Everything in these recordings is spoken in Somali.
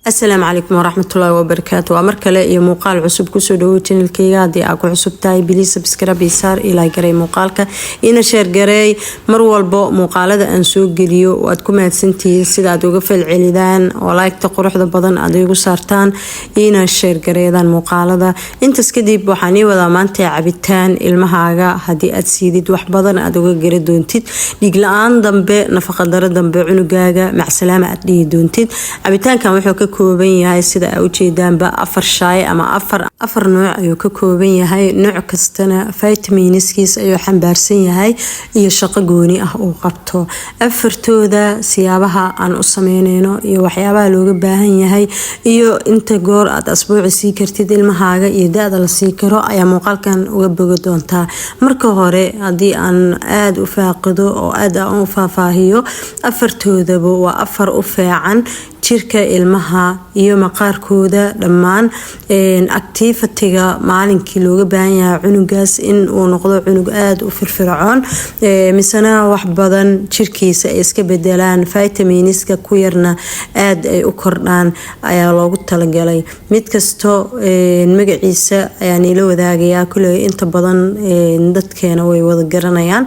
السلام عليكم ورحمة الله وبركاته. ومركلة iyo muuqaal cusub ku soo dhawo channelkayga hadii aad ku cusub tahay please subscribe saar ila garay muuqaalka ina share garay mar walba muuqaalada aan soo geliyo waad ku mahadsantihiin sida aad uga falcelidaan oo like-ta quruxda badan aad igu saartaan ina share gareedaan muuqaalada intaas kadib waxaan ii wadaa maanta cabitaan ilmahaaga hadii aad siidid wax badan aad uga gari doontid dhig la'aan dambe nafaqa daro dambe cunugaaga macsalaama aad dhigi doontid cabitaankan wuxuu ka kooban yahay sida ay u jeedaanba afar shaay ama afar nooc ayuu ka kooban yahay nooc kastana vitaminiskiis ayuu xambaarsan yahay iyo shaqo gooni ah uu qabto afartooda siyaabaha aan u sameynayno iyo waxyaabaha looga baahan yahay iyo inta goor aad asbuuci sii kartid ilmahaaga iyo da'da la sii karo ayaa muuqaalkan uga bogi doontaa marka hore hadii aan aad u faaqido oo aad aan u faahfaahiyo afartoodaba waa afar u fiican jirka ilmaha iyo maqaarkooda dhammaan activity-ga maalinkii looga baahan yahay cunugaas in uu noqdo cunug aad u firfircoon misana wax badan jirkiisa ay iska bedelaan vitaminiska ku yarna aad ay u kordhaan ayaa loogu talagalay mid kasto magaciisa ayaan ila wadaagayaa kulay inta badan dadkeena way wada garanayaan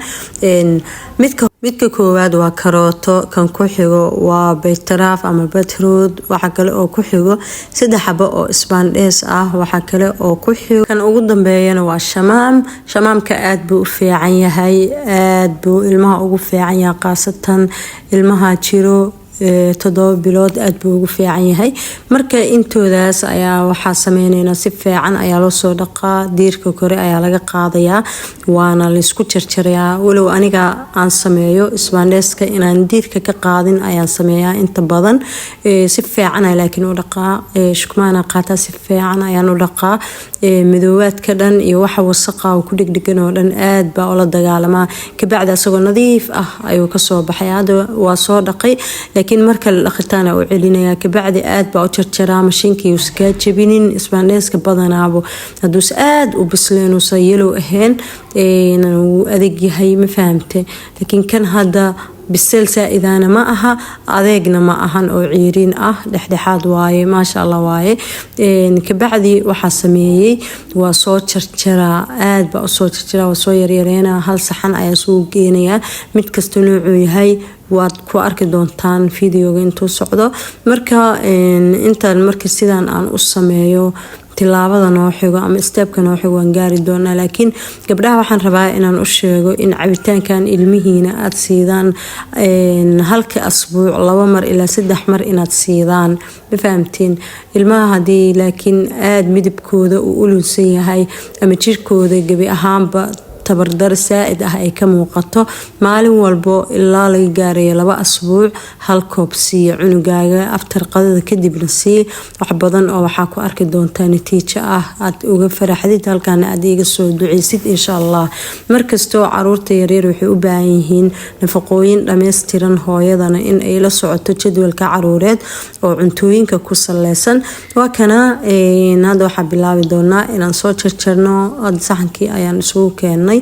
midka koowaad waa karooto kan ku xigo waa beetraaf ama beetroot waxa kale oo ku xigo 3 xabo oo isbaandhees ah waxa kale oo ku xigo kan ugu dambeeyana waa shamaamka aad buu u fiican yahay aad buu ilmaha ugu fiican yahay qaasatan ilmaha jiro 7 bilood aad buu ugu fiican yahay marka intoodaas ayaa waxa sameeynayna si fiican ayaa loo soo dhaqaa diirka kore ayaa laga qaadayaa waana la isku jarjarayaa walow aniga aan sameeyo isbaandheeska inaan diirka ka qaadin ayaan sameeyaa inta badan si fiican ay laakiin u dhaqaa shukmaana qaata si fiican ayaan u dhaqaa midoobaadka dhan iyo waxa wasaqa oo ku dhigdhigan oo dhan aad baa ula dagaalamaa kabacdi asagoo nadiif ah ayuu ka soo baxay hada waa soo dhaqay laakiin marka la dhaqitaana uu celinaya kabacdi aad baa u jarjaraa mashiinkii uu iska jabinin isbaandheeska badanaabo haduu aad u bisleen uu sayelo ahayn uu adeeg yahay ma fahamte laakiin kan hada bisel saaidana ma aha adeegna ma ahan oo ciiriin ah dhexdhexaad waaye ma sha Allah waaye kabacdi waxa sameeyay waa soo jarjaraa aad baa u soo jarjaraa waa soo yaryareena hal saxan ayaa soo geenaya mid kasto nuucu yahay waad ku arki doontaan fiidiyoga intuu socdo marka intaan markii sidaan aan u sameeyo tilaabada noo xigo ama stepka noo xigo waan gaari doonaa laakiin gabdhaha waxaan rabaa inaan u sheego in cabitaankan ilmihiina aad siidaan halka asbuuc 2 mar ilaa 3 mar inaad siidaan ma fahamtiin ilmaha hadii laakiin aad midabkooda uu ulunsan yahay ama jirkooda gabi ahaanba tabardar saaid ah ay ka muuqato maalin walbo ilaa laga gaarayo 2 asbuuc hal koob siiyo cunugaaga aftar qadada kadibna sii wax badan oo waxa ku arki doontaa natiijo ah aad uga faraxdid halkaan aad iga soo duceysid insha Allah markastoo caruurta yaryar waxay u baahan yihiin nafaqooyin dhameystiran hooyadana in ay la socoto jadwalka caruureed oo cuntooyinka ku saleysan waa kana hada waxa bilaabi doonaa inaan soo jarjarno saxankii ayaan isugu keenay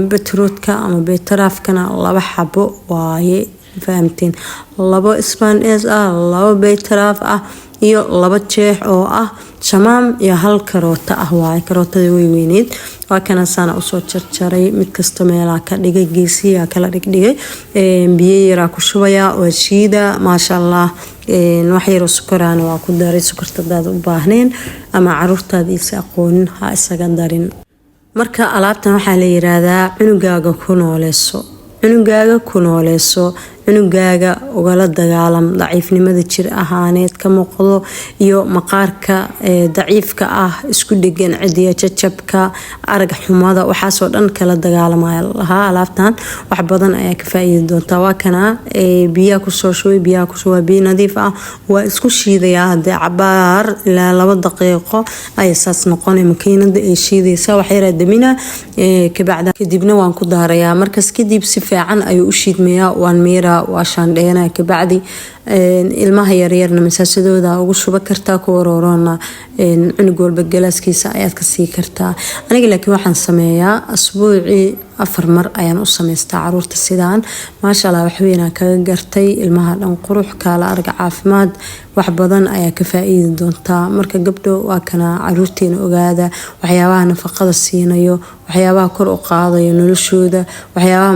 beetrootka ama beetraafkana 2 xabo waaye fahamteen 2 isbaandhees ah 2 beetraaf ah iyo 2 jeex oo ah shamaam iyo hal karoota ah waaye karootada way weyneed waa kana sana u soo jarjaray mid kasto meelaha ka dhigay geesiya kala dhigay biyo yar ku shubaya oo shiida ma sha Allah wax yar oo sukaraan waa ku daray sukartadaad u baahneen ama caruurtaada is aqoonin ha isaga darin marka alaabtan waxa la yiraahdaa cunugaaga ku nooleeso cunugaaga ugala dagaalam daciifnimada jir ahaaneed ka muuqdo iyo maqaarka daciifka ah isku dhigan cidiya jajabka arag xumada waxa soo dhan kala dagaalamaya laha alaabtan wax badan ayaa ka faa'iido doonta waa kana biyo ku soo shubay biyo nadiif ah waa isku shiidaya hada cabaar ilaa 2 daqiiqo ay saas noqonay makiinada ay shiidaysa wax yar damina kabacdi kadibna waan ku daarayaa markaas kadib si fiican ayuu u shiidmayaa waan miira waa shaandheynaa kabacdi ilmaha yaryarna masaasadooda ugu shuba kartaa kuwa roorona cunug walba galaaskiisa ayaad ka sii kartaa. aniga laakiin waxaan sameeyaa asbuucii 4 mar ayaan u samaystaa caruurta sidaan. maasha Allah wax weyn aan kaga gartay, ilmaha dhan qurux kaala arga caafimaad wax badan ayaa ka faa'iidi doontaa. marka gabdho waa kana caruurteena ogaada waxyaabaha nafaqada siinayo, waxyaabaha kor u qaadayo noloshooda, waxyaabaha